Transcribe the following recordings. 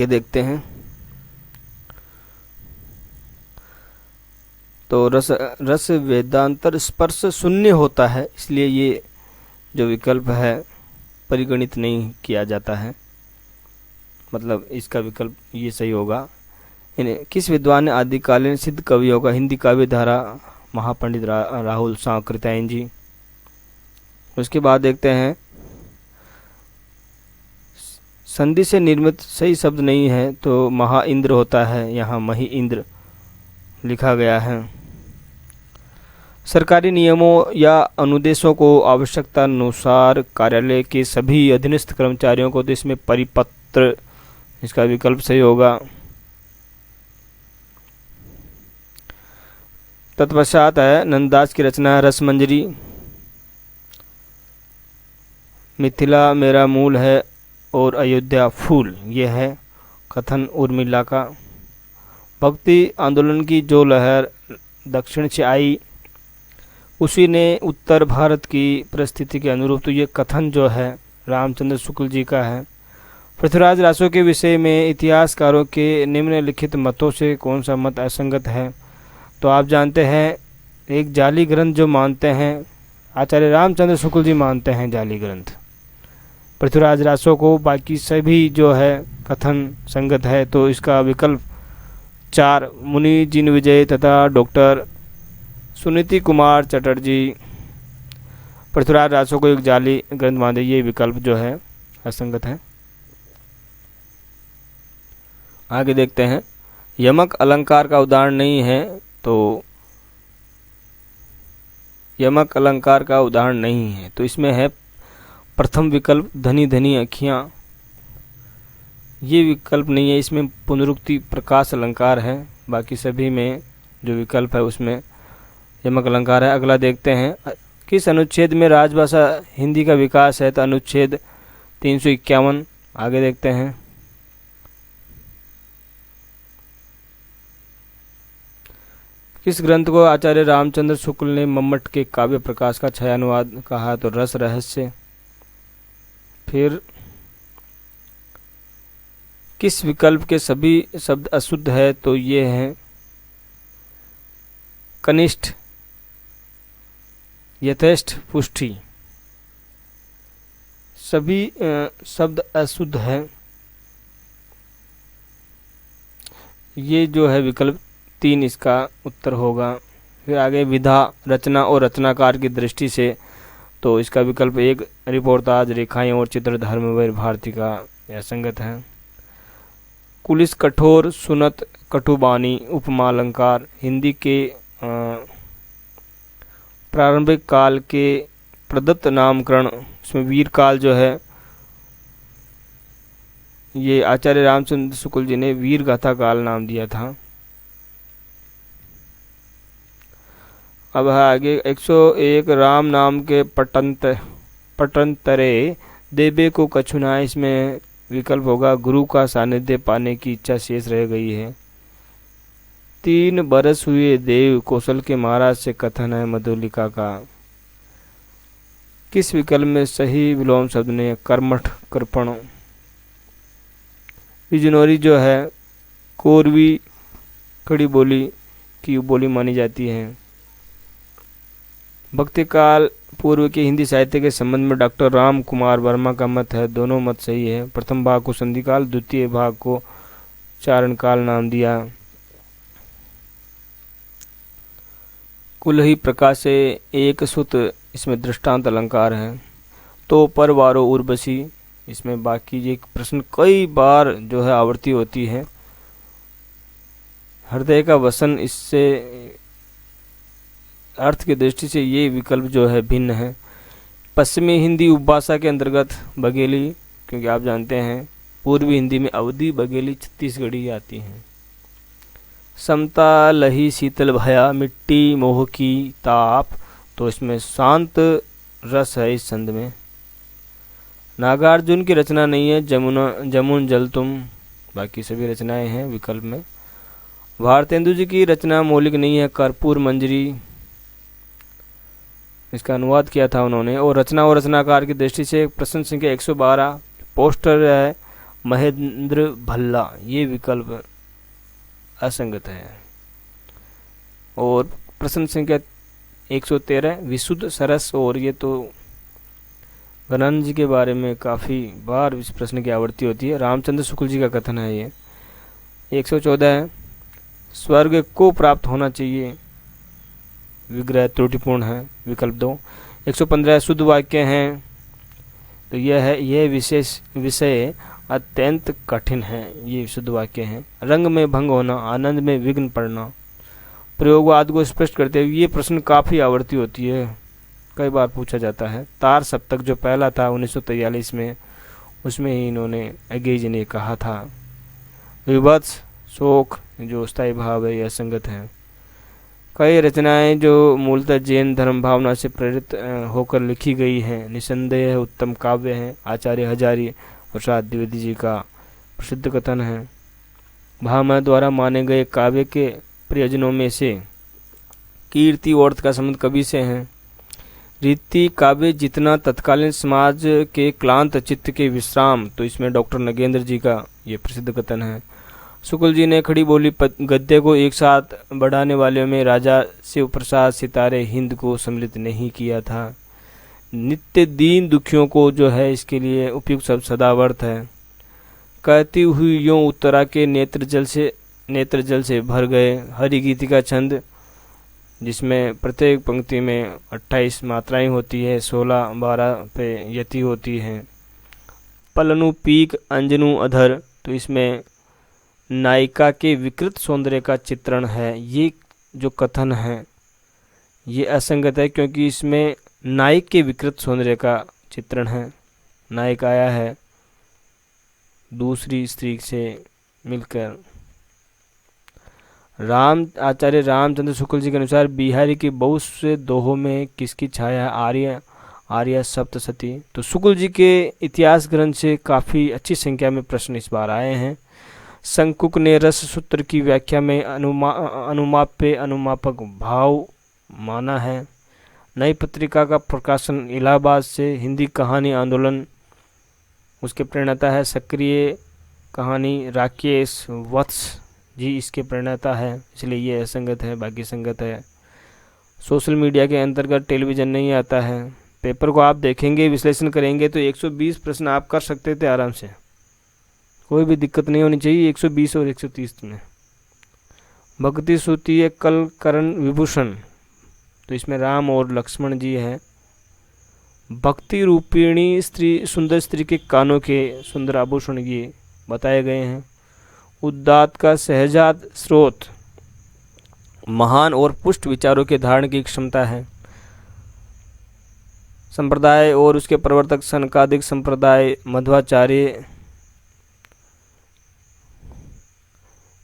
ये देखते हैं। तो रस रस वेदांतर स्पर्श शून्य होता है, इसलिए ये जो विकल्प है परिगणित नहीं किया जाता है, मतलब इसका विकल्प ये सही होगा। इन्हें किस विद्वान ने आदिकालीन सिद्ध कवियों का हिंदी काव्य धारा महापंडित राहुल सांकृत्यायन जी। उसके बाद देखते हैं संधि से निर्मित सही शब्द नहीं है तो महा इंद्र होता है, यहाँ मही इंद्र लिखा गया है। सरकारी नियमों या अनुदेशों को आवश्यकता अनुसार कार्यालय के सभी अधीनस्थ कर्मचारियों को तो इसमें परिपत्र, इसका विकल्प सही होगा। तत्पश्चात है नंददास की रचना रसमंजरी। मिथिला मेरा मूल है और अयोध्या फूल, यह है कथन उर्मिला का। भक्ति आंदोलन की जो लहर दक्षिण से आई उसी ने उत्तर भारत की परिस्थिति के अनुरूप, तो ये कथन जो है रामचंद्र शुक्ल जी का है। पृथ्वीराज रासो के विषय में इतिहासकारों के निम्नलिखित मतों से कौन सा मत असंगत है? तो आप जानते हैं एक जाली ग्रंथ जो मानते हैं आचार्य रामचंद्र शुक्ल जी मानते हैं जाली ग्रंथ पृथ्वीराज रासो को, बाकी सभी जो है कथन संगत है। तो इसका विकल्प 4 मुनि जिन विजय तथा डॉक्टर सुनीति कुमार चटर्जी पृथ्वीराज रासो को एक जाली ग्रंथ मानते, ये विकल्प जो है असंगत है। आगे देखते हैं यमक अलंकार का उदाहरण नहीं है, तो यमक अलंकार का उदाहरण नहीं है तो इसमें है प्रथम विकल्प धनी धनी अखियां, ये विकल्प नहीं है, इसमें पुनरुक्ति प्रकाश अलंकार है। बाकी सभी में जो विकल्प है उसमें यमक अलंकार है। अगला देखते हैं किस अनुच्छेद में राजभाषा हिंदी का विकास है? तो अनुच्छेद 351। आगे देखते हैं किस ग्रंथ को आचार्य रामचंद्र शुक्ल ने मम्मट के काव्य प्रकाश का छायानुवाद कहा? तो रस रहस्य। फिर किस विकल्प के सभी शब्द अशुद्ध है? तो ये हैं कनिष्ठ, यथेष्ट, पुष्टि, सभी शब्द अशुद्ध है। ये जो है विकल्प 3 इसका उत्तर होगा। फिर आगे विधा, रचना और रचनाकार की दृष्टि से, तो इसका विकल्प 1 रिपोर्टाज, रेखाएं और चित्र धर्मवीर भारती का यह संगत है। कुलिस, कठोर, सुनत, कटुबानी, उपमा अलंकार हिंदी के प्रारंभिक काल के प्रदत्त नामकरण, इसमें वीर काल जो है ये आचार्य रामचंद्र शुक्ल जी ने वीर गाथा काल नाम दिया था। अब है आगे 101 राम नाम के पटंतरे देबे को कछुनाए, इसमें विकल्प होगा गुरु का सानिध्य पाने की इच्छा शेष रह गई है। 3 बरस हुए देव कौशल के महाराज से कथन है मधुलिका का। किस विकल्प में सही विलोम शब्द ने? कर्मठ, कृपण। बिजनौरी जो है कोरवी खड़ी बोली की बोली मानी जाती है। भक्ति काल पूर्व के हिंदी साहित्य के संबंध में डॉक्टर राम कुमार वर्मा का मत है, दोनों मत सही है। प्रथम भाग को संधि काल, द्वितीय भाग को चारण काल नाम दिया। कुल ही प्रकाशे एक सुत, इसमें दृष्टांत अलंकार है। तो पर वारो उर्वशी, इसमें बाकी ये प्रश्न कई बार जो है आवृत्ति होती है। हृदय का वसन, इससे अर्थ की दृष्टि से ये विकल्प जो है भिन्न है। पश्चिमी हिंदी उपभाषा के अंतर्गत बघेली, क्योंकि आप जानते हैं पूर्वी हिंदी में अवधी, बघेली, छत्तीसगढ़ी आती हैं। समता, लही, शीतल, भया, मिट्टी, मोह की, ताप, तो इसमें शांत रस है इस छंद में। नागार्जुन की रचना नहीं है, जमुन जल तुम, बाकी सभी रचनाएं हैं विकल्प में। भारतेंदु जी की रचना मौलिक नहीं है, कर्पूर मंजरी, इसका अनुवाद किया था उन्होंने। और रचना और रचनाकार की दृष्टि से प्रश्न संख्या 112 पोस्टर है महेंद्र भल्ला, ये विकल्प असंगत है। और प्रश्न संख्या 113 विशुद्ध सरस, और ये तो गणानंद जी के बारे में काफ़ी बार इस प्रश्न की आवृत्ति होती है, रामचंद्र शुक्ल जी का कथन है ये। 114 है स्वर्ग को प्राप्त होना चाहिए, विग्रह त्रुटिपूर्ण है, विकल्प 2। 115 शुद्ध वाक्य हैं, तो यह विषय अत्यंत कठिन है, ये शुद्ध वाक्य हैं। रंग में भंग होना, आनंद में विघ्न पड़ना, प्रयोगवाद को स्पष्ट करते हुए, ये प्रश्न काफ़ी आवृत्ति होती है, कई बार पूछा जाता है। तार सप्तक जो पहला था 1943 में, उसमें ही इन्होंने अगेज ने कहा था। विभत्स शोक जो स्थायी भाव है, यह संगत है। कई रचनाएं जो मूलतः जैन धर्म भावना से प्रेरित होकर लिखी गई हैं, निसंदेह उत्तम काव्य हैं। आचार्य हजारी प्रसाद द्विवेदी जी का प्रसिद्ध कथन है, भामा द्वारा माने गए काव्य के प्रयोजनों में से कीर्ति और अर्थ का संबंध कवि से है। रीति काव्य जितना तत्कालीन समाज के क्लांत चित्त के विश्राम, तो इसमें डॉक्टर नगेंद्र जी का ये प्रसिद्ध कथन है। शुक्ल जी ने खड़ी बोली गद्य को एक साथ बढ़ाने वालों में राजा शिव प्रसाद सितारे हिंद को सम्मिलित नहीं किया था। नित्य दीन दुखियों को जो है इसके लिए उपयुक्त शब्द सदावर्त है। कहती हुई यों उत्तरा के नेत्र जल से भर गए, हरि गीति का छंद जिसमें प्रत्येक पंक्ति में 28 मात्राएं होती है, 16-12 पे यति होती हैं। पलनु पीक अंजनु अधर, तो इसमें नायिका के विकृत सौंदर्य का चित्रण है। ये जो कथन है ये असंगत है, क्योंकि इसमें नायक के विकृत सौंदर्य का चित्रण है। नायक आया है दूसरी स्त्री से मिलकर। आचार्य रामचंद्र शुक्ल जी के अनुसार बिहारी की बहुत से दोहों में किसकी छाया है? आर्य सप्तशती। तो शुक्ल जी के इतिहास ग्रंथ से काफ़ी अच्छी संख्या में प्रश्न इस बार आए हैं। संकुक ने रस सूत्र की व्याख्या में अनुमाप्य अनुमापक भाव माना है। नई पत्रिका का प्रकाशन इलाहाबाद से, हिंदी कहानी आंदोलन उसके प्रणेता है। सक्रिय कहानी राकेश वत्स जी इसके प्रणेता है, इसलिए ये असंगत है, बाकी संगत है। सोशल मीडिया के अंतर्गत टेलीविज़न नहीं आता है। पेपर को आप देखेंगे, विश्लेषण करेंगे तो 120 प्रश्न आप कर सकते थे आराम से, कोई भी दिक्कत नहीं होनी चाहिए 120 और 130 में। भक्ति सूती कल करण विभूषण, तो इसमें राम और लक्ष्मण जी हैं। भक्ति रूपिणी स्त्री, सुंदर स्त्री के कानों के सुंदर आभूषण ये बताए गए हैं। उद्दात का सहजात स्रोत महान और पुष्ट विचारों के धारण की क्षमता है। संप्रदाय और उसके प्रवर्तक सनकादिक संप्रदाय मध्वाचार्य,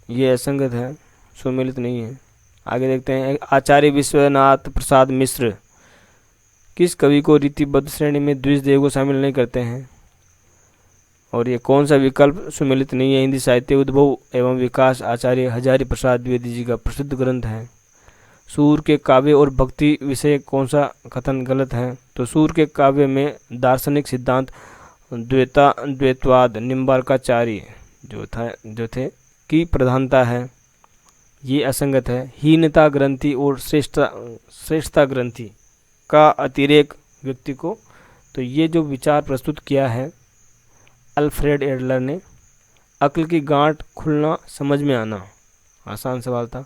ये असंगत है, सुमेलित नहीं है। आगे देखते हैं। आचार्य विश्वनाथ प्रसाद मिश्र किस कवि को रीतिबद्ध श्रेणी में द्विजदेव को शामिल नहीं करते हैं? और ये कौन सा विकल्प सुमेलित नहीं है? हिंदी साहित्य उद्भव एवं विकास आचार्य हजारी प्रसाद द्विवेदी जी का प्रसिद्ध ग्रंथ है। सूर के काव्य और भक्ति विषय कौन सा कथन गलत है? तो सूर के काव्य में दार्शनिक सिद्धांत द्वैतवाद निम्बार्काचार्य जो थे की प्रधानता है, ये असंगत है। हीनता ग्रंथि और श्रेष्ठता ग्रंथि का अतिरेक व्यक्ति को, तो ये जो विचार प्रस्तुत किया है अल्फ्रेड एडलर ने। अक्ल की गांठ खुलना, समझ में आना, आसान सवाल था।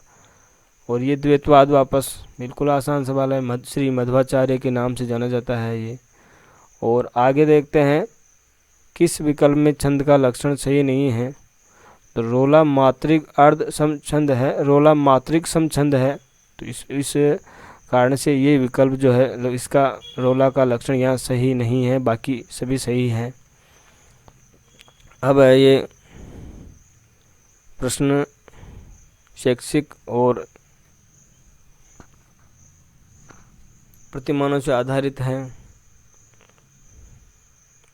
और ये द्वैतवाद वापस बिल्कुल आसान सवाल है, श्री मध्वाचार्य के नाम से जाना जाता है ये। और आगे देखते हैं किस विकल्प में छंद का लक्षण सही नहीं है? तो रोला मात्रिक अर्ध सम छंद है, रोला मात्रिक सम छंद है, तो इस कारण से ये विकल्प जो है इसका रोला का लक्षण यहाँ सही नहीं है, बाकी सभी सही है। अब है ये प्रश्न शैक्षिक और प्रतिमानों से आधारित है,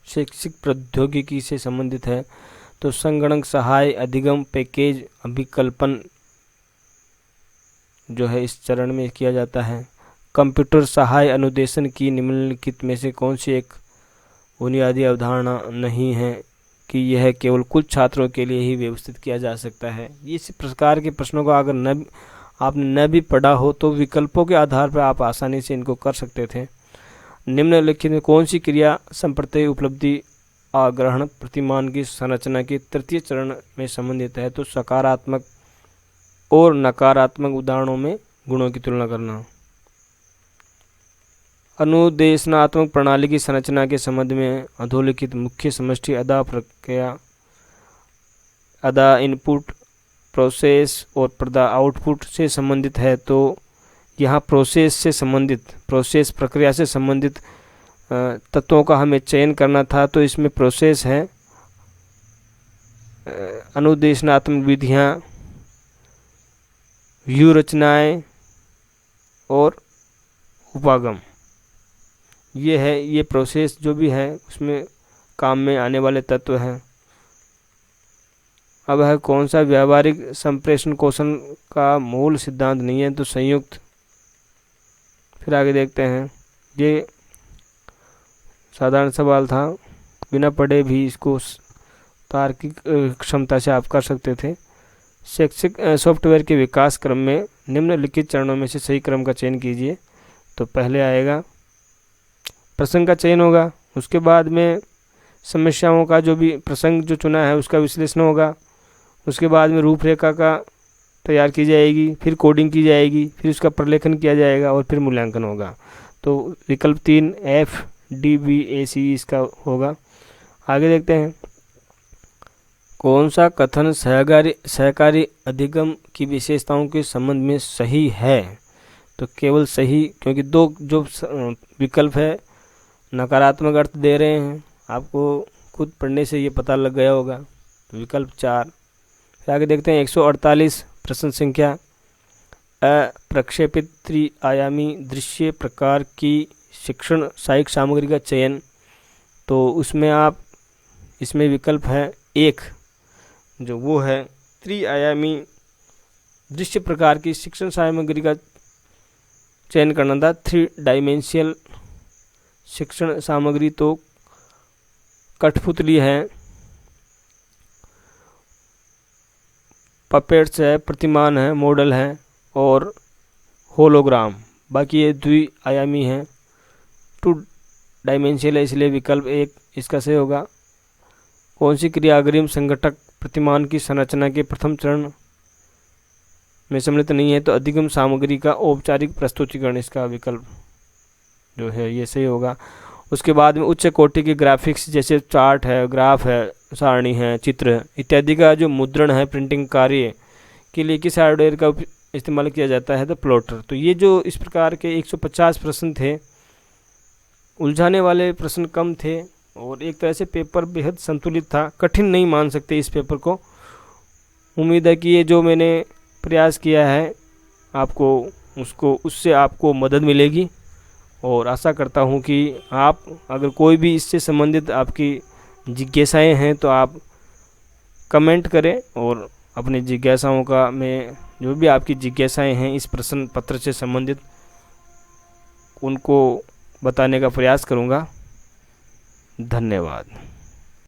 शैक्षिक प्रौद्योगिकी से संबंधित है। तो संगणक सहाय अधिगम पैकेज अभिकल्पन जो है इस चरण में किया जाता है। कंप्यूटर सहाय अनुदेशन की निम्नलिखित में से कौन सी एक बुनियादी अवधारणा नहीं है? कि यह केवल कुछ छात्रों के लिए ही व्यवस्थित किया जा सकता है। इस प्रकार के प्रश्नों को अगर आपने न भी पढ़ा हो तो विकल्पों के आधार पर आप आसानी से इनको कर सकते थे। निम्नलिखित में कौन सी क्रिया संप्रत्यय उपलब्धि आग्रहण प्रतिमान की संरचना के तृतीय चरण में संबंधित है? तो सकारात्मक और नकारात्मक उदाहरणों में गुणों की तुलना करना। अनुदेशनात्मक प्रणाली की संरचना के संबंध में अधोलिखित मुख्य समष्टि अदा प्रक्रिया, अदा इनपुट, प्रोसेस और प्रदा आउटपुट से संबंधित है। तो यहाँ प्रोसेस प्रक्रिया से संबंधित तत्वों का हमें चयन करना था, तो इसमें प्रोसेस है, अनुदेशनात्मक विधियाँ, व्यू रचनाएं और उपागम। ये प्रोसेस जो भी है उसमें काम में आने वाले तत्व हैं। अब है कौन सा व्यावहारिक संप्रेषण कौशल का मूल सिद्धांत नहीं है? तो संयुक्त। फिर आगे देखते हैं, ये साधारण सवाल था, बिना पढ़े भी इसको तार्किक क्षमता से आप कर सकते थे। शैक्षिक सॉफ्टवेयर के विकास क्रम में निम्नलिखित चरणों में से सही क्रम का चयन कीजिए। तो पहले आएगा प्रसंग का चयन होगा, उसके बाद में समस्याओं का जो भी प्रसंग जो चुना है उसका विश्लेषण होगा, उसके बाद में रूपरेखा का तैयार की जाएगी, फिर कोडिंग की जाएगी, फिर उसका प्रलेखन किया जाएगा और फिर मूल्यांकन होगा। तो विकल्प 3 FDBAC इसका होगा। आगे देखते हैं, कौन सा कथन सहकारी अधिगम की विशेषताओं के संबंध में सही है? तो केवल सही, क्योंकि दो जो विकल्प है नकारात्मक अर्थ दे रहे हैं, आपको खुद पढ़ने से ये पता लग गया होगा। तो विकल्प 4। फिर आगे देखते हैं 148 प्रश्न संख्या, अप्रक्षेपित त्रिआयामी दृश्य प्रकार की शिक्षण सहायक सामग्री का चयन। तो इसमें विकल्प है 1, जो वो है त्रिआयामी दृश्य प्रकार की शिक्षण सामग्री का चयन करना था। 3 डायमेंशियल शिक्षण सामग्री तो कठपुतली है, पपेट्स है, प्रतिमान है, मॉडल है और होलोग्राम। बाकी ये द्विआयामी है, 2 डायमेंशियल है, इसलिए विकल्प 1 इसका सही होगा। कौन सी क्रिया अग्रिम संघटक प्रतिमान की संरचना के प्रथम चरण में सम्मिलित नहीं है? तो अधिगम सामग्री का औपचारिक प्रस्तुतिकरण, इसका विकल्प जो है ये सही होगा। उसके बाद में उच्च कोटि के ग्राफिक्स जैसे चार्ट है, ग्राफ है, सारणी है, चित्र इत्यादि का जो मुद्रण है प्रिंटिंग कार्य के लिए किस हार्डवेयर का इस्तेमाल किया जाता है? तो प्लॉटर। तो ये जो इस प्रकार के 150 प्रश्न थे, उलझाने वाले प्रश्न कम थे और एक तरह से पेपर बेहद संतुलित था। कठिन नहीं मान सकते इस पेपर को। उम्मीद है कि ये जो मैंने प्रयास किया है उससे आपको मदद मिलेगी और आशा करता हूँ कि आप अगर कोई भी इससे संबंधित आपकी जिज्ञासाएं हैं तो आप कमेंट करें और अपनी जिज्ञासाओं का मैं जो भी आपकी जिज्ञासाएं हैं इस प्रश्न पत्र से संबंधित उनको बताने का प्रयास करूँगा। धन्यवाद।